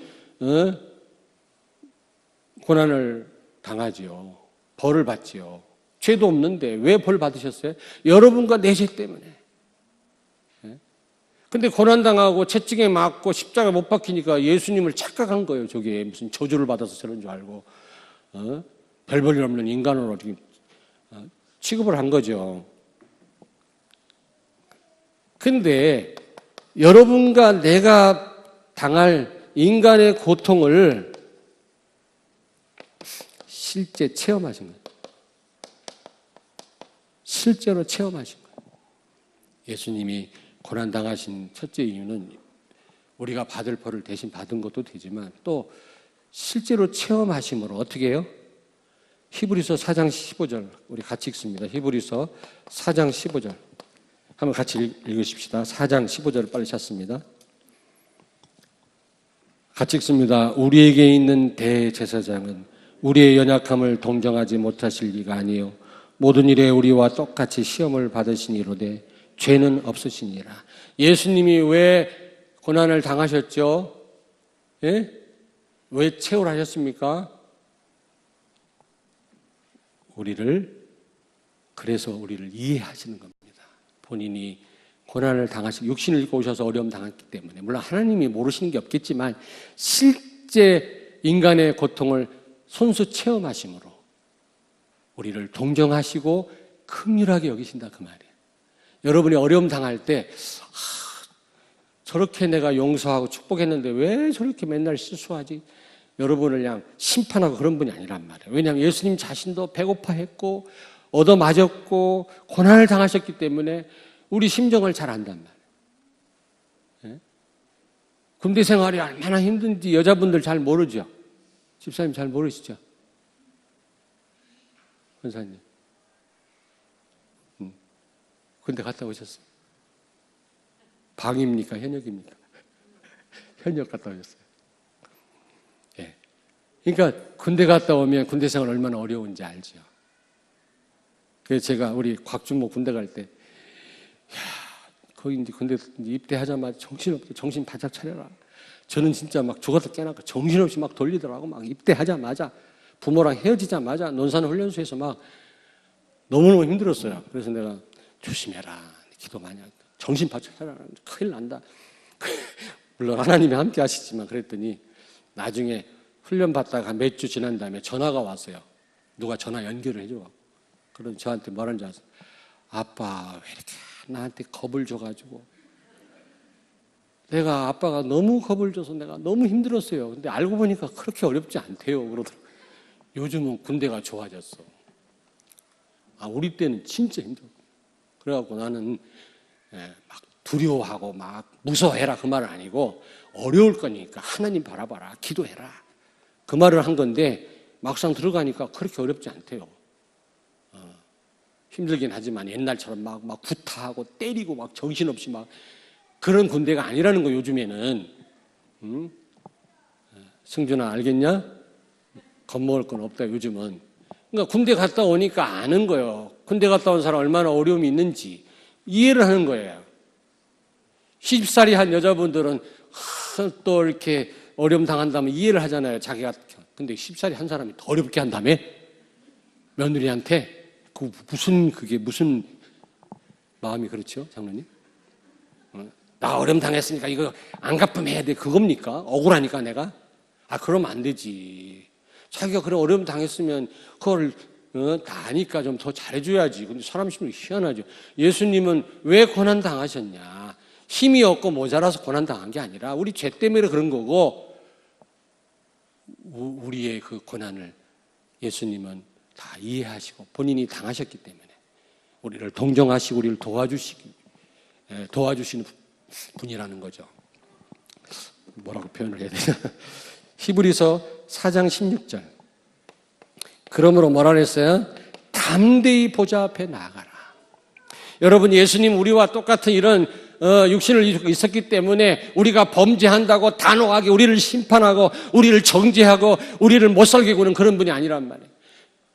고난을 당하지요. 벌을 받지요. 죄도 없는데 왜 벌 받으셨어요? 여러분과 내 죄 때문에. 근데 고난당하고 채찍에 맞고 십자가 못 박히니까 예수님을 착각한 거예요. 저게 무슨 저주를 받아서 저런 줄 알고 별 볼 일 없는 인간으로 취급을 한 거죠. 근데 여러분과 내가 당할 인간의 고통을 실제 체험하신 거예요. 실제로 체험하신 거예요. 예수님이 고난당하신 첫째 이유는 우리가 받을 벌을 대신 받은 것도 되지만 또 실제로 체험하심으로 어떻게 해요? 히브리서 4장 15절 우리 같이 읽습니다. 히브리서 4장 15절 한번 같이 읽으십시다. 4장 15절을 빨리 찾습니다. 같이 읽습니다. 우리에게 있는 대제사장은 우리의 연약함을 동정하지 못하실 리가 아니요 모든 일에 우리와 똑같이 시험을 받으시니로되 죄는 없으시니라. 예수님이 왜 고난을 당하셨죠? 예? 왜 체hor하셨습니까? 그래서 우리를 이해하시는 겁니다. 본인이 고난을 당하시고 육신을 입고 오셔서 어려움 당했기 때문에, 물론 하나님이 모르시는 게 없겠지만 실제 인간의 고통을 손수 체험하심으로 우리를 동정하시고 긍휼하게 여기신다 그 말이에요. 여러분이 어려움 당할 때 저렇게 내가 용서하고 축복했는데 왜 저렇게 맨날 실수하지? 여러분을 그냥 심판하고 그런 분이 아니란 말이에요. 왜냐하면 예수님 자신도 배고파했고 얻어맞았고 고난을 당하셨기 때문에 우리 심정을 잘 안단 말이에요. 예? 군대 생활이 얼마나 힘든지 여자분들 잘 모르죠? 집사님 잘 모르시죠? 권사님. 군대 갔다 오셨어요? 방입니까? 현역입니까? 현역 갔다 오셨어요. 예. 그러니까 군대 갔다 오면 군대 생활 얼마나 어려운지 알죠. 그래서 제가 우리 곽준모 군대 갈 때, 거기 이제 군대 입대하자마자 정신없게 정신 바짝 차려라. 저는 진짜 막 죽어서 깨나고 정신없이 막 돌리더라고. 막 입대하자마자 부모랑 헤어지자마자 논산훈련소에서 막 너무너무 힘들었어요. 그래서 내가 조심해라. 기도 많이 하고 정신 바짝 차려라. 큰일 난다. 물론 하나님이 함께 하시지만 그랬더니 나중에 훈련 받다가 몇 주 지난 다음에 전화가 왔어요. 누가 전화 연결을 해줘. 그럼 저한테 뭐라는지 아세요? 아빠 왜 이렇게 나한테 겁을 줘가지고 내가 아빠가 너무 겁을 줘서 내가 너무 힘들었어요. 근데 알고 보니까 그렇게 어렵지 않대요. 그러더라고요. 요즘은 군대가 좋아졌어. 우리 때는 진짜 힘들어. 그래갖고 나는 막 두려워하고 막 무서워해라 그 말은 아니고 어려울 거니까 하나님 바라봐라 기도해라 그 말을 한 건데 막상 들어가니까 그렇게 어렵지 않대요. 힘들긴 하지만 옛날처럼 막 구타하고 때리고 막 정신없이 막 그런 군대가 아니라는 거 요즘에는. 승준아 알겠냐? 겁먹을 건 없다 요즘은. 그러니까 군대 갔다 오니까 아는 거예요. 군대 갔다 온 사람 얼마나 어려움이 있는지 이해를 하는 거예요. 시집살이 한 여자분들은 또 이렇게 어려움 당한다면 이해를 하잖아요. 자기가. 근데 시집살이 한 사람이 더 어렵게 한다며? 며느리한테? 그게 무슨 마음이 그렇죠, 장로님? 나 어려움 당했으니까 이거 안 갚으면 돼. 그겁니까? 억울하니까 내가? 그러면 안 되지. 자기가 그런 어려움 당했으면 그걸 다 아니까 좀 더 잘해줘야지. 근데 사람 심리 희한하죠. 예수님은 왜 고난 당하셨냐? 힘이 없고 모자라서 고난 당한 게 아니라 우리 죄 때문에 그런 거고 우리의 그 고난을 예수님은 다 이해하시고 본인이 당하셨기 때문에 우리를 동정하시고 우리를 도와주시는 분이라는 거죠. 뭐라고 표현을 해야 되나? 히브리서 4장 16절. 그러므로 뭐라 그랬어요? 담대히 보좌 앞에 나아가라. 여러분 예수님 우리와 똑같은 이런 육신을 입고 있었기 때문에 우리가 범죄한다고 단호하게 우리를 심판하고 우리를 정죄하고 우리를 못 살게 구는 그런 분이 아니란 말이에요.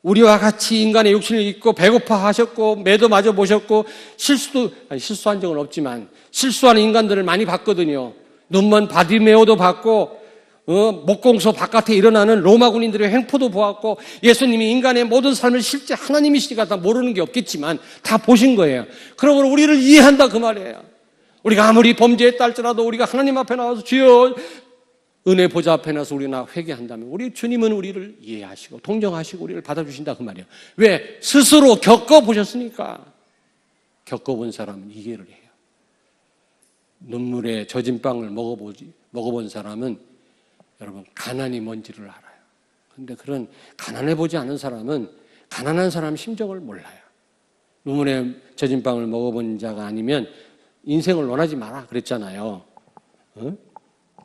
우리와 같이 인간의 육신을 입고 배고파하셨고 매도 맞아 보셨고 실수한 적은 없지만 실수하는 인간들을 많이 봤거든요. 눈먼 바디메오도 봤고 목공소 바깥에 일어나는 로마 군인들의 횡포도 보았고 예수님이 인간의 모든 삶을 실제 하나님이시니까 다 모르는 게 없겠지만 다 보신 거예요. 그러므로 우리를 이해한다 그 말이에요. 우리가 아무리 범죄했다 할지라도 우리가 하나님 앞에 나와서 주여 은혜 보좌 앞에 나서 우리가 회개한다면 우리 주님은 우리를 이해하시고 동정하시고 우리를 받아주신다 그 말이에요. 왜? 스스로 겪어보셨으니까. 겪어본 사람은 이해를 해요. 눈물에 젖은 빵을 먹어본 사람은 여러분 가난이 뭔지를 알아요. 그런데 그런 가난해보지 않은 사람은 가난한 사람 심정을 몰라요. 눈물에 젖은 빵을 먹어본 자가 아니면 인생을 원하지 마라 그랬잖아요.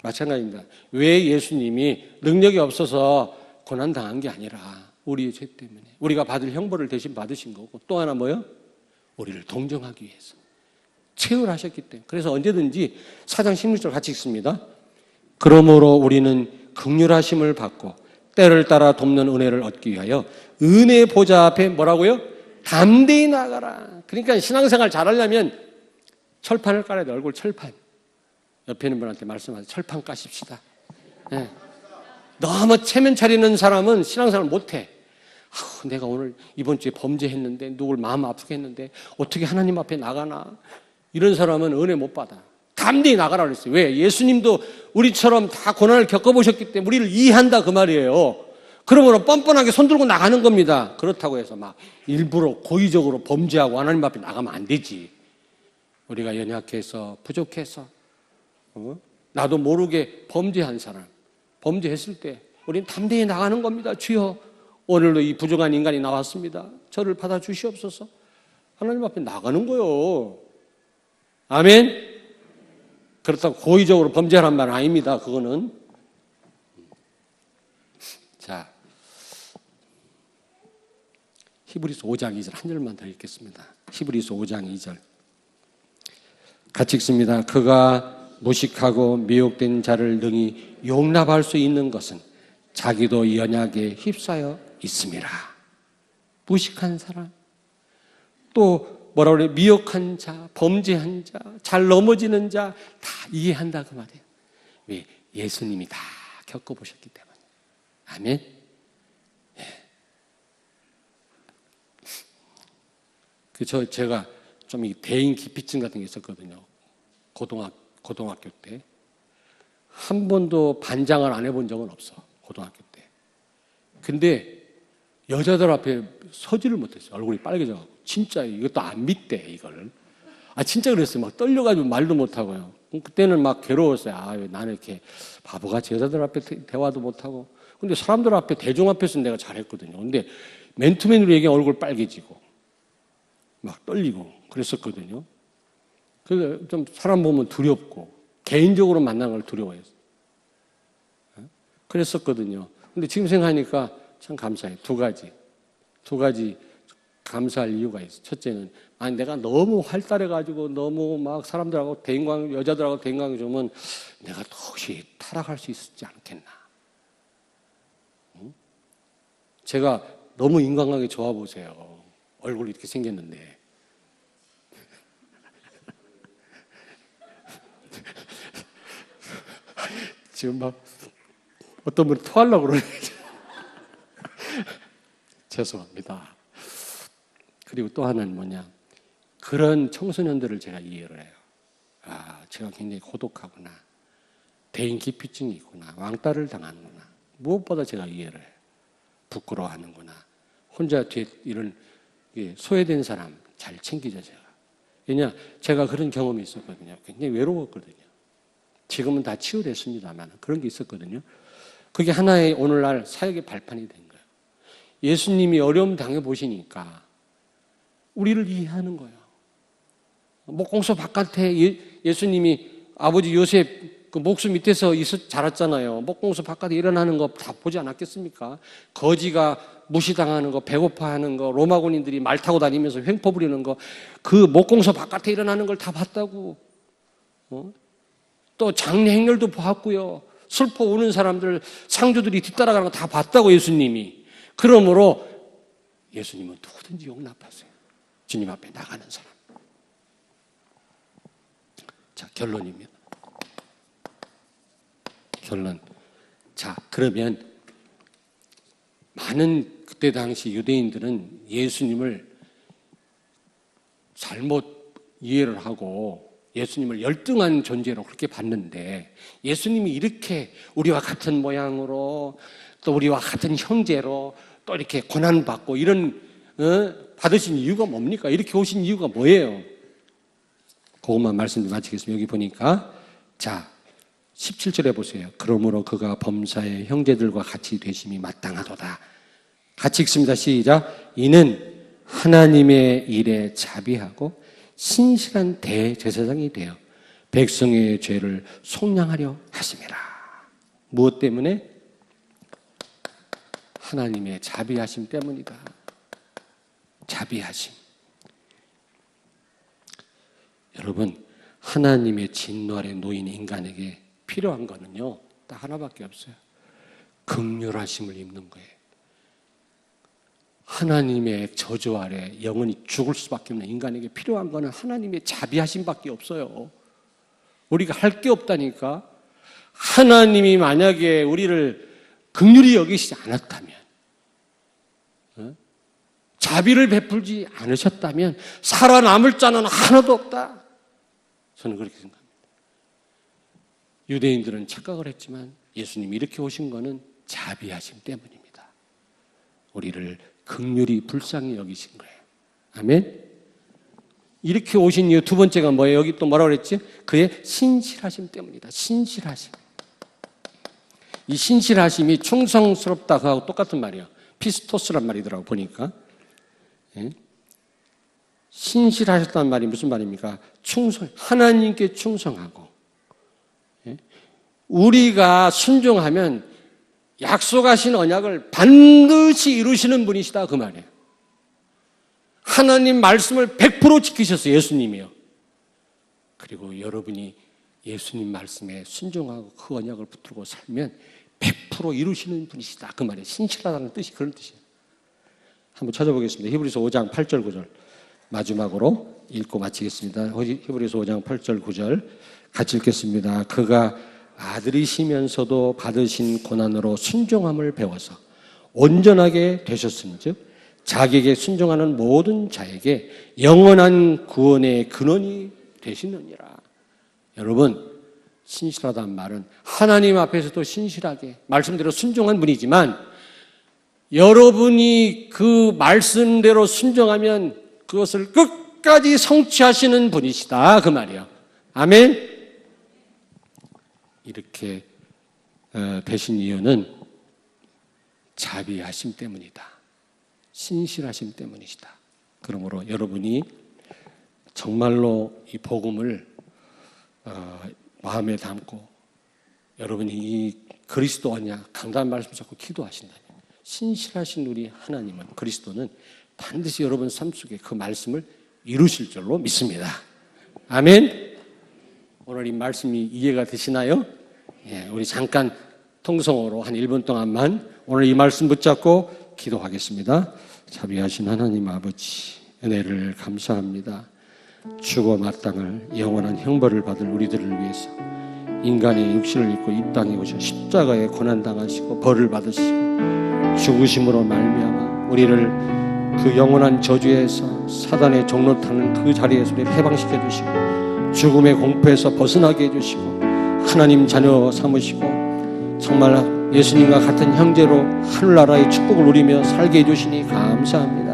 마찬가지입니다. 왜 예수님이 능력이 없어서 고난당한 게 아니라 우리의 죄 때문에 우리가 받을 형벌을 대신 받으신 거고 또 하나 뭐요? 우리를 동정하기 위해서 체험하셨기 때문에. 그래서 언제든지 4장 16절 같이 읽습니다. 그러므로 우리는 긍휼하심을 받고 때를 따라 돕는 은혜를 얻기 위하여 은혜 보좌 앞에 뭐라고요? 담대히 나가라. 그러니까 신앙생활 잘하려면 철판을 깔아야 돼. 얼굴 철판. 옆에 있는 분한테 말씀하세요. 철판 까십시다. 네. 너무 체면 차리는 사람은 신앙생활 못해. 내가 오늘 이번 주에 범죄했는데 누굴 마음 아프게 했는데 어떻게 하나님 앞에 나가나. 이런 사람은 은혜 못 받아. 담대히 나가라 그랬어요. 왜? 예수님도 우리처럼 다 고난을 겪어보셨기 때문에 우리를 이해한다 그 말이에요. 그러므로 뻔뻔하게 손들고 나가는 겁니다. 그렇다고 해서 막 일부러 고의적으로 범죄하고 하나님 앞에 나가면 안 되지. 우리가 연약해서 부족해서 나도 모르게 범죄한 사람, 범죄했을 때 우리는 담대히 나가는 겁니다. 주여, 오늘도 이 부족한 인간이 나왔습니다. 저를 받아주시옵소서. 하나님 앞에 나가는 거요. 아멘. 그렇다고 고의적으로 범죄하란 말은 아닙니다. 그거는. 자, 히브리서 5장 2절 한 절만 더 읽겠습니다. 히브리서 5장 2절 같이 읽습니다. 그가 무식하고 미혹된 자를 능히 용납할 수 있는 것은 자기도 연약에 휩싸여 있음이라. 무식한 사람, 또 뭐라 그래요? 미혹한 자, 범죄한 자, 잘 넘어지는 자 다 이해한다 그 말이에요. 왜? 예수님이 다 겪어보셨기 때문에. 아멘. 예. 제가 좀 이 대인 기피증 같은 게 있었거든요. 고등학교 때. 한 번도 반장을 안 해본 적은 없어. 고등학교 때. 근데 여자들 앞에 서지를 못했어요. 얼굴이 빨개져가지고. 진짜 이것도 안 믿대 이걸. 진짜 그랬어요. 막 떨려가지고 말도 못하고요. 그때는 막 괴로웠어요. 왜 나는 이렇게 바보같이 여자들 앞에 대화도 못하고. 근데 사람들 앞에, 대중 앞에서는 내가 잘했거든요. 근데 맨투맨으로 얘기하면 얼굴 빨개지고 막 떨리고 그랬었거든요. 그래서 좀 사람 보면 두렵고 개인적으로 만나는 걸 두려워했어요. 그랬었거든요. 근데 지금 생각하니까 참 감사해요. 두 가지 감사할 이유가 있어요. 첫째는 내가 너무 활달해가지고 너무 막 사람들하고 여자들하고 대인관계 주면 내가 혹시 타락할 수 있지 않겠나. 제가 너무 인간관계 좋아 보세요. 얼굴이 이렇게 생겼는데. 지금 막 어떤 분이 토하려고 그러네. 죄송합니다. 그리고 또 하나는 뭐냐. 그런 청소년들을 제가 이해를 해요. 제가 굉장히 고독하구나. 대인 기피증이 있구나. 왕따를 당하는구나. 무엇보다 제가 이해를 해요. 부끄러워하는구나. 혼자 뒤에 이런 소외된 사람 잘 챙기죠, 제가. 왜냐, 제가 그런 경험이 있었거든요. 굉장히 외로웠거든요. 지금은 다 치유됐습니다만 그런 게 있었거든요. 그게 하나의 오늘날 사역의 발판이 된 거예요. 예수님이 어려움 당해보시니까 우리를 이해하는 거예요. 목공소 바깥에 예수님이 아버지 요셉 그 목수 밑에서 자랐잖아요. 목공소 바깥에 일어나는 거 다 보지 않았겠습니까? 거지가 무시당하는 거, 배고파하는 거, 로마 군인들이 말 타고 다니면서 횡포 부리는 거, 그 목공소 바깥에 일어나는 걸 다 봤다고. 또 장례 행렬도 보았고요. 슬퍼 우는 사람들, 상주들이 뒤따라가는 거 다 봤다고 예수님이. 그러므로 예수님은 누구든지 용납하세요. 주님 앞에 나가는 사람. 자, 결론입니다. 결론. 자, 그러면 많은 그때 당시 유대인들은 예수님을 잘못 이해를 하고 예수님을 열등한 존재로 그렇게 봤는데 예수님이 이렇게 우리와 같은 모양으로 또 우리와 같은 형제로 또 이렇게 고난받고 이런 받으신 이유가 뭡니까? 이렇게 오신 이유가 뭐예요? 그것만 말씀 좀 마치겠습니다. 여기 보니까 자 17절에 보세요. 그러므로 그가 범사의 형제들과 같이 되심이 마땅하도다. 같이 읽습니다. 시작. 이는 하나님의 일에 자비하고 신실한 대제사장이 되어 백성의 죄를 속량하려 하심이라. 무엇 때문에? 하나님의 자비하심 때문이다. 자비하심. 여러분, 하나님의 진노 아래 놓인 인간에게 필요한 거는요, 딱 하나밖에 없어요. 긍휼하심을 입는 거예요. 하나님의 저주 아래 영원히 죽을 수밖에 없는 인간에게 필요한 거는 하나님의 자비하심밖에 없어요. 우리가 할 게 없다니까. 하나님이 만약에 우리를 긍휼히 여기시지 않았다면, 자비를 베풀지 않으셨다면 살아남을 자는 하나도 없다. 저는 그렇게 생각합니다. 유대인들은 착각을 했지만 예수님이 이렇게 오신 거는 자비하심 때문입니다. 우리를 긍휼히 불쌍히 여기신 거예요. 아멘. 이렇게 오신 이유 두 번째가 뭐예요? 여기 또 뭐라고 그랬지? 그의 신실하심 때문이다. 신실하심. 이 신실하심이 충성스럽다고 똑같은 말이에요. 피스토스란 말이더라고 보니까. 신실하셨다는 말이 무슨 말입니까? 하나님께 충성하고, 우리가 순종하면 약속하신 언약을 반드시 이루시는 분이시다 그 말이에요. 하나님 말씀을 100% 지키셨어요. 예수님이요. 그리고 여러분이 예수님 말씀에 순종하고 그 언약을 붙들고 살면 100% 이루시는 분이시다 그 말이에요. 신실하다는 뜻이 그런 뜻이에요. 한번 찾아보겠습니다. 히브리서 5장 8절 9절 마지막으로 읽고 마치겠습니다. 히브리서 5장 8절 9절 같이 읽겠습니다. 그가 아들이시면서도 받으신 고난으로 순종함을 배워서 온전하게 되셨은즉 자기에게 순종하는 모든 자에게 영원한 구원의 근원이 되시느니라. 여러분, 신실하다는 말은 하나님 앞에서도 신실하게 말씀대로 순종한 분이지만 여러분이 그 말씀대로 순종하면 그것을 끝까지 성취하시는 분이시다 그 말이에요. 아멘. 이렇게 되신 이유는 자비하심 때문이다. 신실하심 때문이시다. 그러므로 여러분이 정말로 이 복음을 마음에 담고 여러분이 이 그리스도 언약 강단 말씀 잡고 기도하신다면 신실하신 우리 하나님은 그리스도는 반드시 여러분 삶 속에 그 말씀을 이루실 줄로 믿습니다. 아멘. 오늘 이 말씀이 이해가 되시나요? 예, 우리 잠깐 통성어로 한 1분 동안만 오늘 이 말씀 붙잡고 기도하겠습니다. 자비하신 하나님 아버지, 은혜를 감사합니다. 죽어 마땅할 영원한 형벌을 받을 우리들을 위해서 인간의 육신을 입고 이 땅에 오셔 십자가에 고난당하시고 벌을 받으시고 죽으심으로 말미암아 우리를 그 영원한 저주에서 사단의 종로 타는 그 자리에서 우리를 해방시켜 주시고 죽음의 공포에서 벗어나게 해주시고 하나님 자녀 삼으시고 정말 예수님과 같은 형제로 하늘나라의 축복을 누리며 살게 해주시니 감사합니다.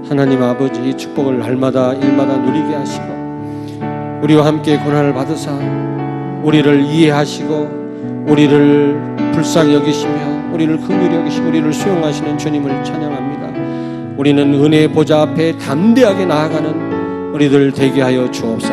하나님 아버지, 이 축복을 날마다 일마다 누리게 하시고 우리와 함께 고난을 받으사 우리를 이해하시고 우리를 불쌍히 여기시며 우리를 긍휼히 여기시고 우리를 수용하시는 주님을 찬양합니다. 우리는 은혜의 보좌 앞에 담대하게 나아가는 우리들 되게 하여 주옵소서.